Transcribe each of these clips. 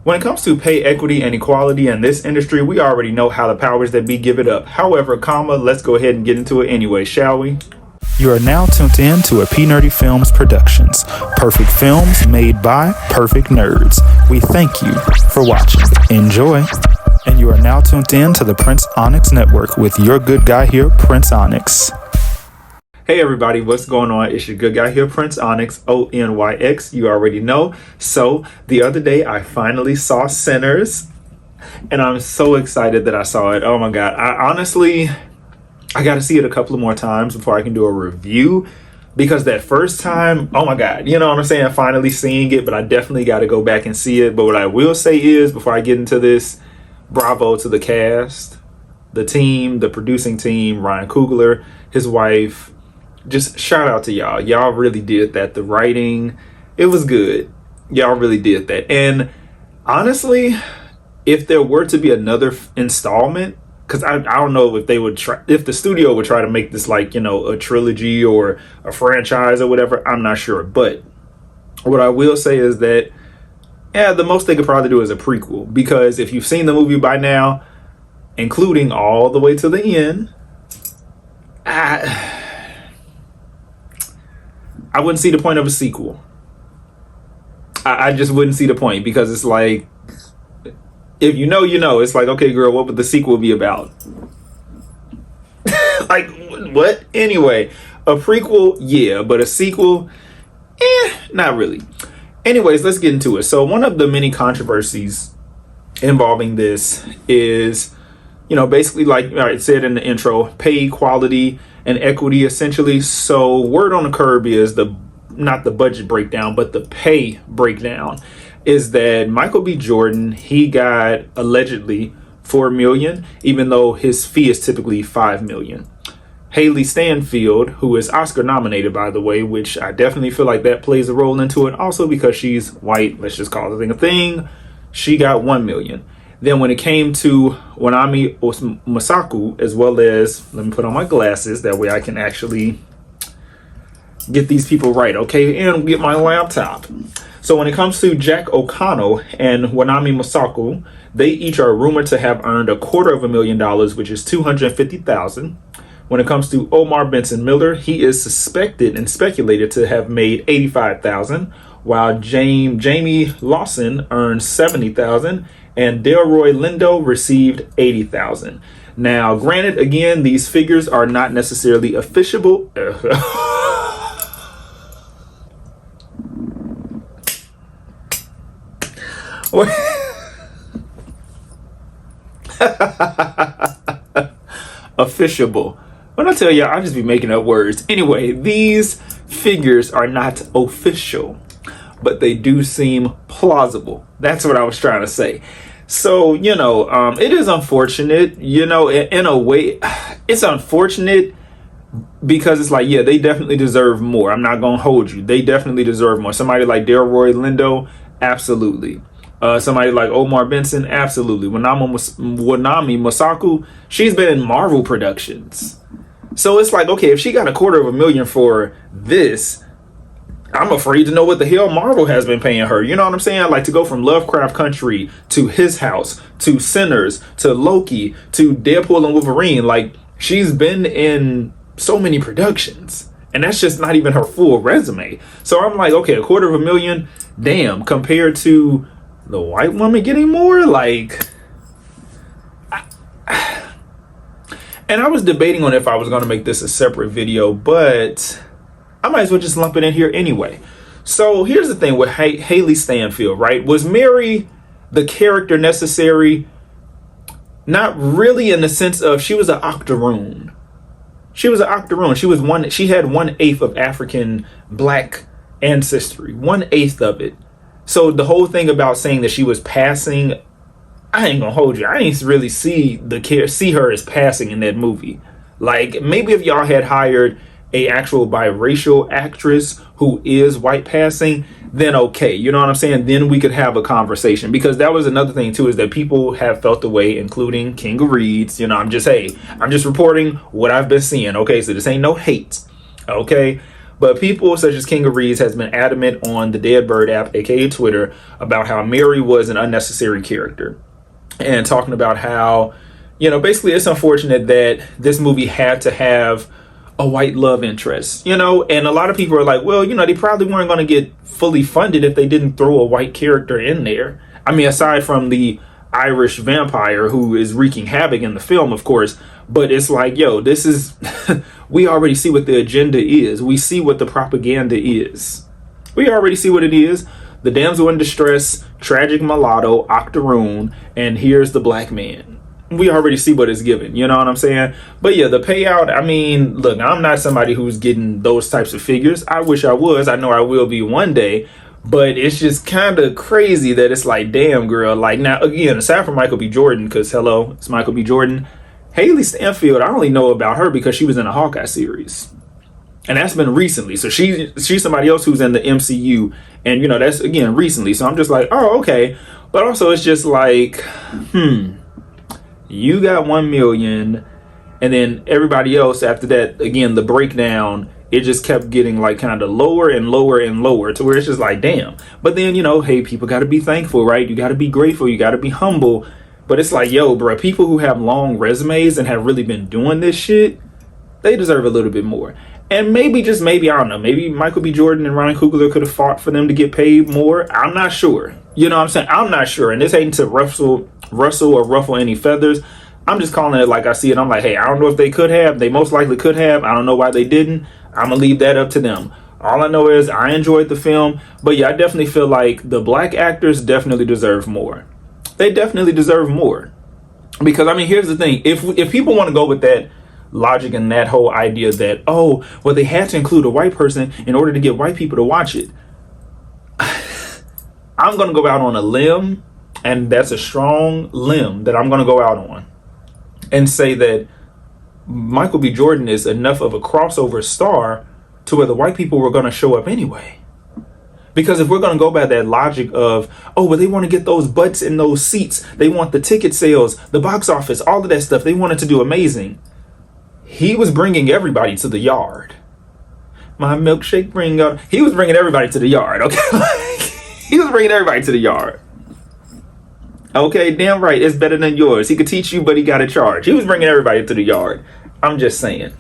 When it comes to pay equity and equality in this industry, we already know how the powers that be give it up. However, let's go ahead and get into it anyway, shall we? You are now tuned in to a PNerdy Films Productions. Perfect films made by perfect nerds. We thank you for watching. Enjoy. And you are now tuned in to the Prince Onyx Network with your good guy here, Prince Onyx. Hey everybody, what's going on? It's your good guy here, Prince Onyx, Onyx, you already know. So the other day I finally saw Sinners and I'm so excited that I saw it. Oh my God. I got to see it a couple of more times before I can do a review, because that first time, oh my God, you know what I'm saying? Finally seeing it, but I definitely got to go back and see it. But what I will say is, before I get into this, bravo to the cast, the team, the producing team, Ryan Coogler, his wife. Just shout out to y'all. Y'all really did that. The writing, it was good. Y'all really did that. And honestly, if there were to be another installment, because I don't know if they would try, if the studio would try to make this like, you know, a trilogy or a franchise or whatever, I'm not sure. But what I will say is that, yeah, the most they could probably do is a prequel, because if you've seen the movie by now, including all the way to the end, I wouldn't see the point of a sequel. I just wouldn't see the point, because it's like, if you know, you know. It's like, okay, girl, what would the sequel be about? Like, what? Anyway, a prequel, yeah, but a sequel, not really. Anyways, let's get into it. So one of the many controversies involving this is, you know, basically, like I said in the intro, pay equality and equity, essentially. So word on the curb is not the budget breakdown, but the pay breakdown is that Michael B. Jordan, he got allegedly $4 million, even though his fee is typically $5 million. Haley Stanfield, who is Oscar nominated, by the way, which I definitely feel like that plays a role into it. Also because she's white, let's just call the thing a thing. She got $1 million. Then when it came to Wanami Mosaku, as well as, let me put on my glasses, that way I can actually get these people right, okay, and get my laptop. So when it comes to Jack O'Connell and Wanami Mosaku, they each are rumored to have earned $250,000, which is $250,000. When it comes to Omar Benson Miller, he is suspected and speculated to have made $85,000, while Jamie Lawson earned $70,000. And Delroy Lindo received $80,000. Now, granted, again, these figures are not necessarily official. Officiable. When I tell you, I just be making up words. Anyway, these figures are not official, but they do seem plausible. That's what I was trying to say. So, you know, it is unfortunate, you know, in a way. It's unfortunate because it's like, yeah, they definitely deserve more. I'm not going to hold you. They definitely deserve more. Somebody like Delroy Lindo, absolutely. Somebody like Omar Benson, absolutely. Wanami Mosaku, she's been in Marvel Productions. So it's like, okay, if she got $250,000 for this, I'm afraid to know what the hell Marvel has been paying her. You know what I'm saying? Like, to go from Lovecraft Country to His House to Sinners to Loki to Deadpool and Wolverine. Like, she's been in so many productions, and that's just not even her full resume. So I'm like, okay, $250,000, damn, compared to the white woman getting more, like, and I was debating on if I was going to make this a separate video, but I might as well just lump it in here anyway. So here's the thing with Haley Stanfield, right? Was Mary the character necessary? Not really, in the sense of she was an octoroon. She was an octoroon. She had 1/8 of African black ancestry, 1/8 of it. So the whole thing about saying that she was passing, I ain't gonna hold you. I didn't really see her as passing in that movie. Like, maybe if y'all had hired a actual biracial actress who is white passing, then okay, you know what I'm saying? Then we could have a conversation, because that was another thing too, is that people have felt the way, including King of Reeds. You know, I'm just reporting what I've been seeing. Okay, so this ain't no hate. Okay, But people such as King of Reeds has been adamant on the Dead Bird app, aka Twitter, about how Mary was an unnecessary character, and talking about how, you know, basically it's unfortunate that this movie had to have a white love interest, you know. And a lot of people are like, well, you know, they probably weren't going to get fully funded if they didn't throw a white character in there. I mean, aside from the Irish vampire who is wreaking havoc in the film, of course. But it's like, yo, this is we already see what the agenda is. We see what the propaganda is. We already see what it is. The damsel in distress, tragic mulatto, octoroon, and here's the black man. We already see what it's given, you know what I'm saying? But yeah, the payout, I mean, look, I'm not somebody who's getting those types of figures. I wish I was. I know I will be one day. But it's just kind of crazy that it's like, damn, girl. Like, now, again, aside from Michael B. Jordan, because, hello, it's Michael B. Jordan. Haley Stanfield, I only know about her because she was in a Hawkeye series. And that's been recently. So she's somebody else who's in the MCU. And, you know, that's, again, recently. So I'm just like, oh, okay. But also it's just like, you got 1 million. And then everybody else after that, again, the breakdown, it just kept getting like kind of lower and lower and lower to where it's just like, damn. But then, you know, hey, people got to be thankful, right? You got to be grateful. You got to be humble. But it's like, yo, bro, people who have long resumes and have really been doing this shit, they deserve a little bit more. And maybe, just maybe, I don't know, maybe Michael B. Jordan and Ryan Coogler could have fought for them to get paid more. I'm not sure. You know what I'm saying? I'm not sure. And this ain't to rustle or ruffle any feathers. I'm just calling it like I see it. I'm like, hey, I don't know if they could have. They most likely could have. I don't know why they didn't. I'm going to leave that up to them. All I know is I enjoyed the film. But yeah, I definitely feel like the black actors definitely deserve more. They definitely deserve more. Because, I mean, here's the thing. If people want to go with that logic and that whole idea that, oh, well, they had to include a white person in order to get white people to watch it. I'm going to go out on a limb, and that's a strong limb that I'm going to go out on, and say that Michael B. Jordan is enough of a crossover star to where the white people were going to show up anyway. Because if we're going to go by that logic of, oh, well, they want to get those butts in those seats. They want the ticket sales, the box office, all of that stuff. They wanted to do amazing. He was bringing everybody to the yard. My milkshake bring up. He was bringing everybody to the yard. Okay. He was bringing everybody to the yard. Okay, damn right. It's better than yours. He could teach you, but he got to charge. He was bringing everybody to the yard. I'm just saying.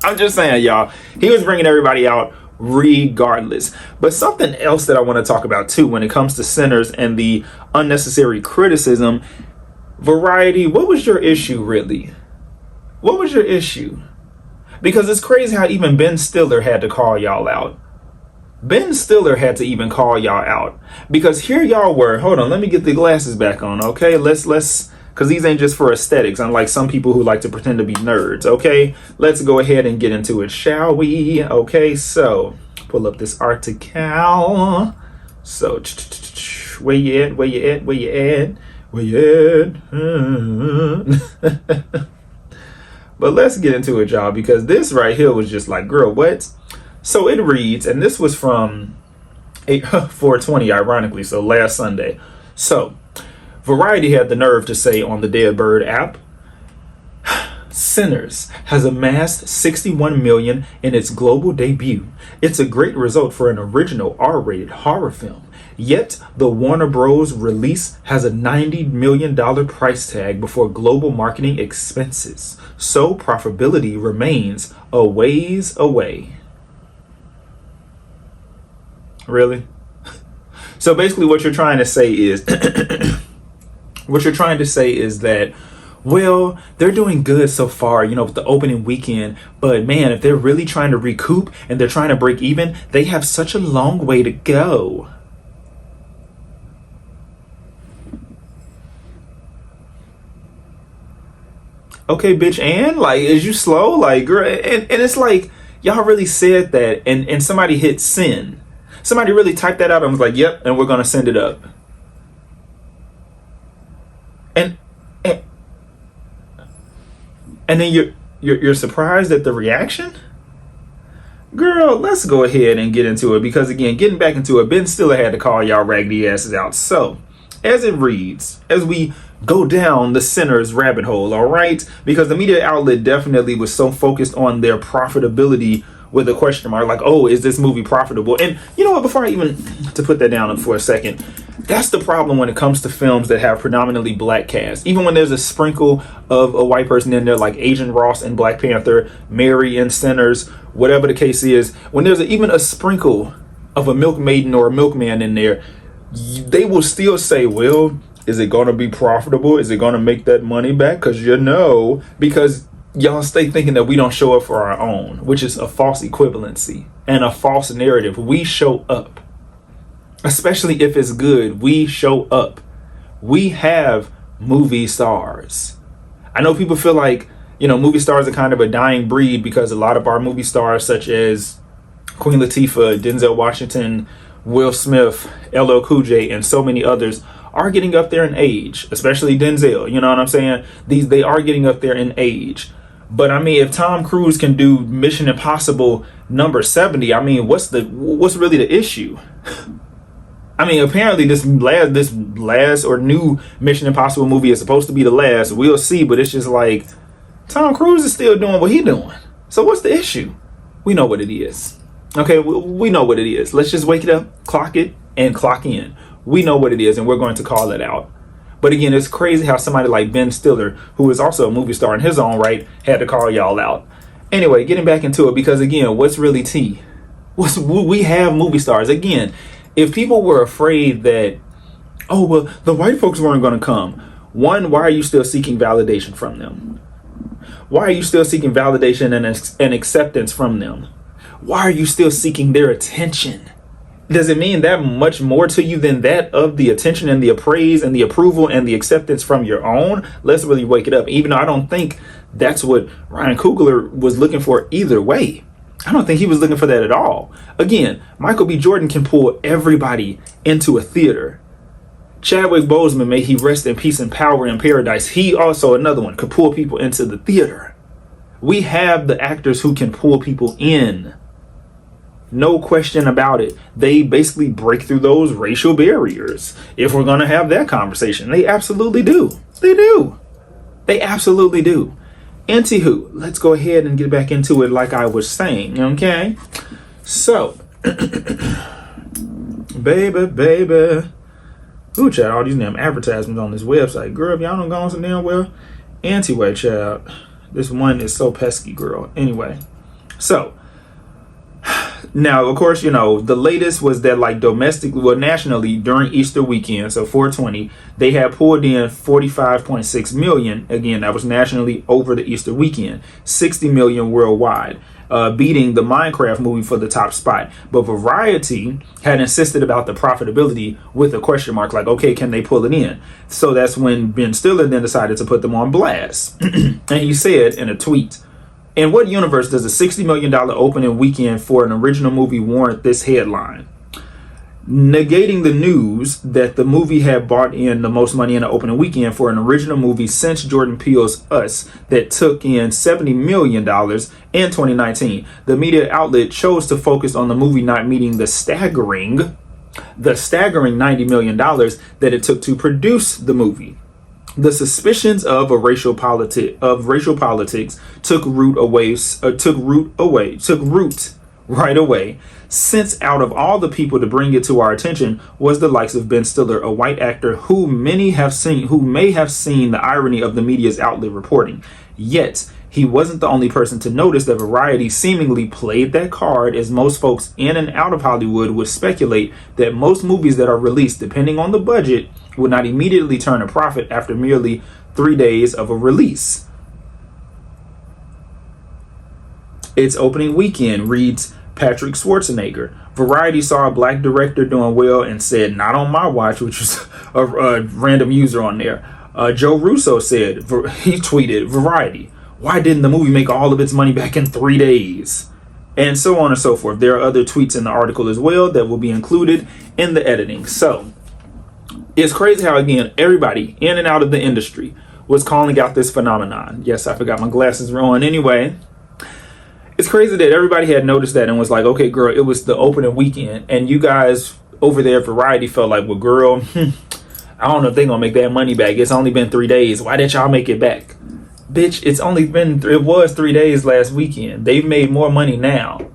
I'm just saying, y'all. He was bringing everybody out regardless. But something else that I want to talk about, too, when it comes to sinners and the unnecessary criticism. Variety, what was your issue, really? What was your issue? Because it's crazy how even Ben Stiller had to call y'all out. Ben Stiller had to even call y'all out. Because here y'all were. Hold on, let me get the glasses back on, okay? Let's because these ain't just for aesthetics, unlike some people who like to pretend to be nerds, okay? Let's go ahead and get into it, shall we? Okay, so pull up this article. So, where you at? Where you at? Where you at? Where you at? But let's get into it, y'all, because this right here was just like, girl, what? So it reads, and this was from 420, ironically, so last Sunday. So, Variety had the nerve to say on the Dead Bird app, Sinners has amassed 61 million in its global debut. It's a great result for an original R-rated horror film. Yet, the Warner Bros. Release has a $90 million price tag before global marketing expenses. So, profitability remains a ways away. Really? So basically what you're trying to say is that, well, they're doing good so far, you know, with the opening weekend, but man, if they're really trying to recoup and they're trying to break even, they have such a long way to go. Okay, bitch, and like, is you slow? Like, girl, and it's like, y'all really said that, and somebody hit send. Somebody really typed that out and was like, yep, and we're going to send it up. And then you're surprised at the reaction? Girl, let's go ahead and get into it, because again, getting back into it, Ben Stiller had to call y'all raggedy asses out. So, as it reads, as we go down the sinner's rabbit hole, all right? Because the media outlet definitely was so focused on their profitability with a question mark, like, oh, is this movie profitable? And you know what, before I even, to put that down for a second, that's the problem when it comes to films that have predominantly black cast. Even when there's a sprinkle of a white person in there, like Agent Ross in Black Panther, Mary in Sinners, whatever the case is, when there's even a sprinkle of a milkmaiden or a milkman in there, they will still say, well, is it going to be profitable? Is it going to make that money back? Because because y'all stay thinking that we don't show up for our own, which is a false equivalency and a false narrative. We show up, especially if it's good. We show up. We have movie stars. I know people feel like, movie stars are kind of a dying breed because a lot of our movie stars, such as Queen Latifah, Denzel Washington, Will Smith, LL Cool J, and so many others, are getting up there in age, especially Denzel. You know what I'm saying? They are getting up there in age. But I mean, if Tom Cruise can do Mission Impossible number 70, I mean, what's really the issue? I mean, apparently this last or new Mission Impossible movie is supposed to be the last. We'll see, but it's just like Tom Cruise is still doing what he's doing. So what's the issue? We know what it is. Okay, we know what it is. Let's just wake it up, clock it, and clock in. We know what it is, and we're going to call it out. But again, it's crazy how somebody like Ben Stiller, who is also a movie star in his own right, had to call y'all out. Anyway, getting back into it, because again, what's really tea? We have movie stars. Again, if people were afraid that, oh, well, the white folks weren't going to come. One, why are you still seeking validation from them? Why are you still seeking validation and acceptance from them? Why are you still seeking their attention? Does it mean that much more to you than that of the attention and the appraise and the approval and the acceptance from your own? Let's really wake it up. Even though I don't think that's what Ryan Coogler was looking for either way. I don't think he was looking for that at all. Again, Michael B. Jordan can pull everybody into a theater. Chadwick Boseman, may he rest in peace and power in paradise. He also, another one, could pull people into the theater. We have the actors who can pull people in. No question about it. They basically break through those racial barriers. If we're going to have that conversation, they absolutely do. They do. They absolutely do. Anywho, let's go ahead and get back into it like I was saying, okay? So, baby. Ooh, child, all these damn advertisements on this website. Girl, if y'all don't go on some damn well. Anyway, child, this one is so pesky, girl. Anyway, so, now, of course, the latest was that like domestically, well, nationally during Easter weekend, so 420, they had pulled in 45.6 million. Again, that was nationally over the Easter weekend, 60 million worldwide, beating the Minecraft movie for the top spot. But Variety had insisted about the profitability with a question mark, like, okay, can they pull it in? So that's when Ben Stiller then decided to put them on blast. And he said in a tweet, in what universe does a $60 million opening weekend for an original movie warrant this headline? Negating the news that the movie had brought in the most money in the opening weekend for an original movie since Jordan Peele's Us that took in $70 million in 2019. The media outlet chose to focus on the movie not meeting the staggering $90 million that it took to produce the movie. The suspicions of racial politics took root right away, since out of all the people to bring it to our attention was the likes of Ben Stiller, a white actor who may have seen the irony of the media's outlet reporting. Yet he wasn't the only person to notice that Variety seemingly played that card, as most folks in and out of Hollywood would speculate that most movies that are released, depending on the budget, would not immediately turn a profit after merely 3 days of a release. Its opening weekend, reads Patrick Schwarzenegger. Variety saw a black director doing well and said, not on my watch, which was a random user on there. Joe Russo said, he tweeted, Variety, why didn't the movie make all of its money back in 3 days? And so on and so forth. There are other tweets in the article as well that will be included in the editing. So it's crazy how, again, everybody in and out of the industry was calling out this phenomenon. Yes, I forgot my glasses were on. Anyway, it's crazy that everybody had noticed that and was like, okay, girl, it was the opening weekend. And you guys over there at Variety felt like, well, girl, I don't know if they're gonna make that money back. It's only been 3 days. Why didn't y'all make it back? Bitch, it was 3 days last weekend. They've made more money now.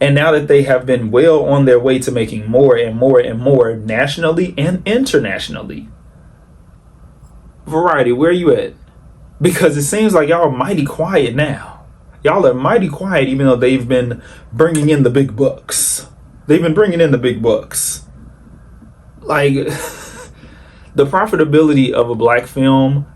And now that they have been well on their way to making more and more and more nationally and internationally. Variety, where are you at? Because it seems like y'all are mighty quiet now. Y'all are mighty quiet even though they've been bringing in the big bucks. They've been bringing in the big bucks. Like, the profitability of a black film,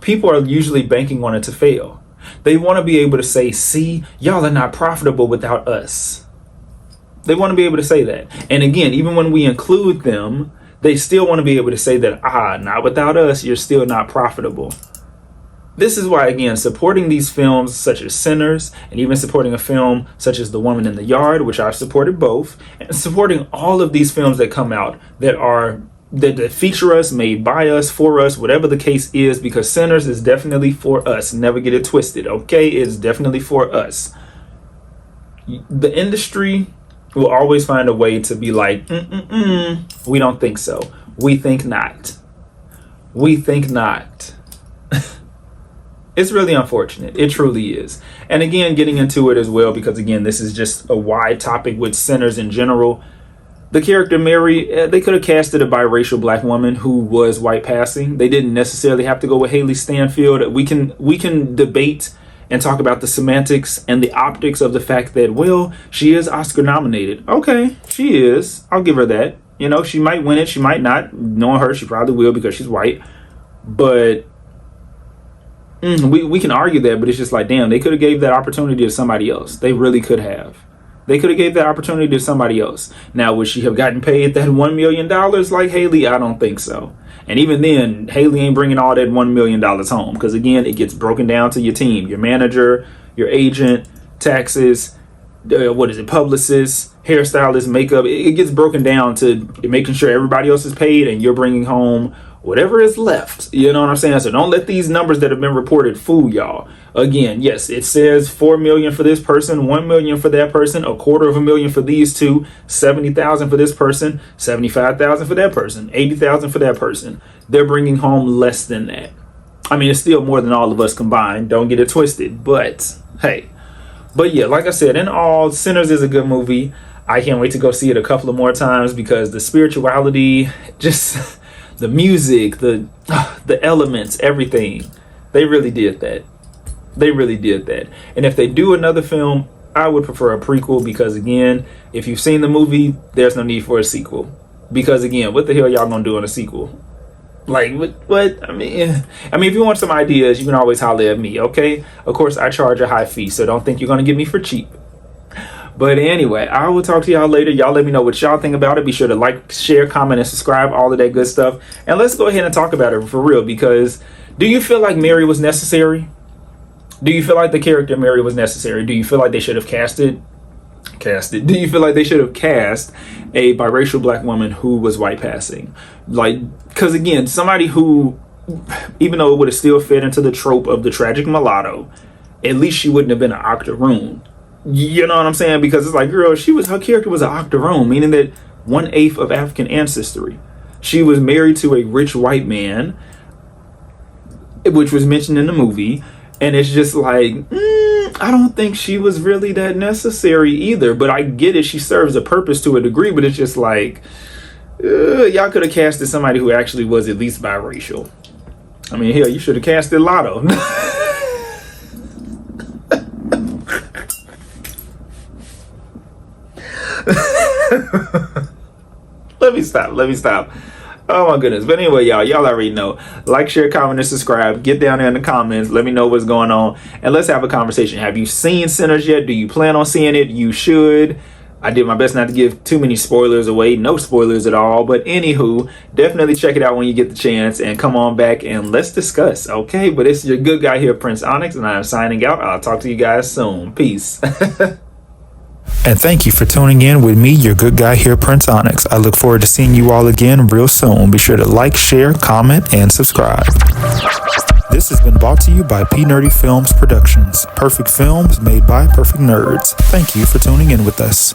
people are usually banking on it to fail. They want to be able to say, see, y'all are not profitable without us. They want to be able to say that. And again, even when we include them, they still want to be able to say that, not without us, you're still not profitable. This is why, again, supporting these films such as Sinners, and even supporting a film such as The Woman in the Yard, which I've supported both, and supporting all of these films that come out that feature us, made by us, for us, whatever the case is, because Sinners is definitely for us. Never get it twisted, okay? It's definitely for us. The industry will always find a way to be like, we don't think so. We think not. We think not. It's really unfortunate. It truly is. And again, getting into it as well, because again, this is just a wide topic with Sinners in general. The character Mary, they could have casted a biracial black woman who was white passing. They didn't necessarily have to go with Haley Stanfield. We can debate and talk about the semantics and the optics of the fact that, well, she is Oscar nominated. Okay, she is. I'll give her that. You know, she might win it. She might not. Knowing her, she probably will because she's white. But we can argue that, but it's just like, damn, they could have gave that opportunity to somebody else. They really could have. They could have gave that opportunity to somebody else. Now, would she have gotten paid that $1 million like Haley? I don't think so. And even then, Haley ain't bringing all that $1 million home. Because again, it gets broken down to your team, your manager, your agent, taxes, publicist, hairstylist, makeup. It gets broken down to making sure everybody else is paid and you're bringing home whatever is left. You know what I'm saying? So don't let these numbers that have been reported fool y'all. Again, yes, it says 4 million for this person, 1 million for that person, $250,000 for these two, 70,000 for this person, 75,000 for that person, 80,000 for that person. They're bringing home less than that. I mean, it's still more than all of us combined. Don't get it twisted. But hey, but yeah, like I said, in all, Sinners is a good movie. I can't wait to go see it a couple of more times because the spirituality, just the music, the elements, everything, they really did that. They really did that. And if they do another film, I would prefer a prequel because, again, if you've seen the movie, there's no need for a sequel. Because, again, what the hell y'all gonna do in a sequel? Like, what? I mean, if you want some ideas, you can always holler at me, okay? Of course, I charge a high fee, so don't think you're gonna get me for cheap. But anyway, I will talk to y'all later. Y'all let me know what y'all think about it. Be sure to like, share, comment, and subscribe, all of that good stuff. And let's go ahead and talk about it for real, because do you feel like Mary was necessary? Do you feel like the character Mary was necessary? Do you feel like they should have cast it? Do you feel like they should have cast a biracial black woman who was white passing? Like, because again, somebody who, even though it would have still fit into the trope of the tragic mulatto, at least she wouldn't have been an octoroon. You know what I'm saying? Because it's like, girl, her character was an octoroon, meaning that 1/8 of African ancestry. She was married to a rich white man, which was mentioned in the movie. And it's just like, I don't think she was really that necessary either. But I get it. She serves a purpose to a degree. But it's just like, y'all could have casted somebody who actually was at least biracial. I mean, hell, you should have casted Lotto. Let me stop. Oh my goodness. But anyway, y'all already know. Like, share, comment, and subscribe. Get down there in the comments. Let me know what's going on. And let's have a conversation. Have you seen Sinners yet? Do you plan on seeing it? You should. I did my best not to give too many spoilers away. No spoilers at all. But anywho, definitely check it out when you get the chance. And come on back and let's discuss. Okay? But it's your good guy here, Prince Onyx. And I'm signing out. I'll talk to you guys soon. Peace. And thank you for tuning in with me, your good guy here, Prince Onyx. I look forward to seeing you all again real soon. Be sure to like, share, comment, and subscribe. This has been brought to you by PNerdy Films Productions. Perfect films made by perfect nerds. Thank you for tuning in with us.